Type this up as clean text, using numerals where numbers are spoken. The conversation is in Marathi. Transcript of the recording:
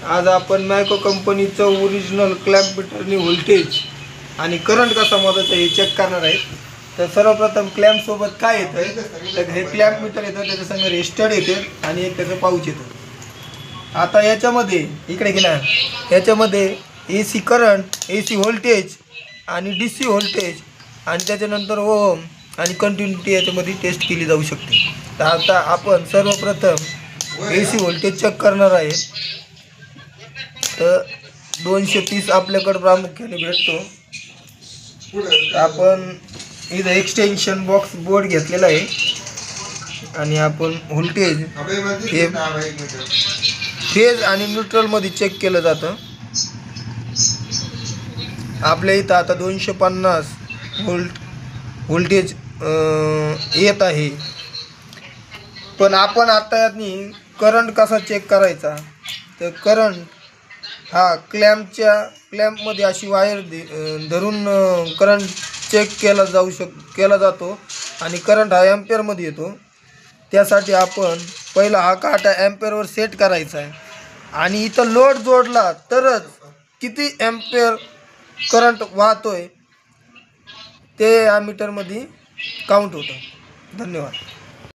आज आपण मॅको कंपनीचं ओरिजिनल क्लॅम्प मीटरनी व्होल्टेज आणि करंट कसा मोजायचा हे चेक करणार आहे। तर सर्वप्रथम क्लॅम्प सोबत काय येतं, तर हे क्लॅम्प मीटर येतं, त्याच्या संग रेजिस्टर येते आणि एक त्याचं पाऊच येतं। आता याच्यामध्ये इकडे गेला, याच्यामध्ये AC करंट, AC व्होल्टेज आणि DC व्होल्टेज आणि त्याच्यानंतर ओम आणि कंटिन्युटी याच्यामध्ये टेस्ट केली जाऊ शकते। तर आता आपण सर्वप्रथम AC व्होल्टेज चेक करणार आहे। तर 230 आपल्याकडे प्रामुख्याने भेटतो। आपण इथं एक्सटेन्शन बॉक्स बोर्ड घेतलेला आहे आणि आपण व्होल्टेज हे फेज आणि न्यूट्रल मध्ये चेक केलं जातं। आपल्या इथं आता 250 व्होल्टेज येत आहे, पण आपण आता यातनी करंट कसा चेक करायचा, तर करंट हा क्लॅम्पमध्ये अशी वायर धरून करंट चेक केला जातो आणि करंट हा ॲम्पियरमध्ये येतो। त्यासाठी आपण पहिला हा काटा ॲम्पियरवर सेट करायचा आहे आणि इथं लोड जोडला तरच किती ॲम्पियर करंट वाहतोय ते या मीटरमध्ये काउंट होतं। धन्यवाद।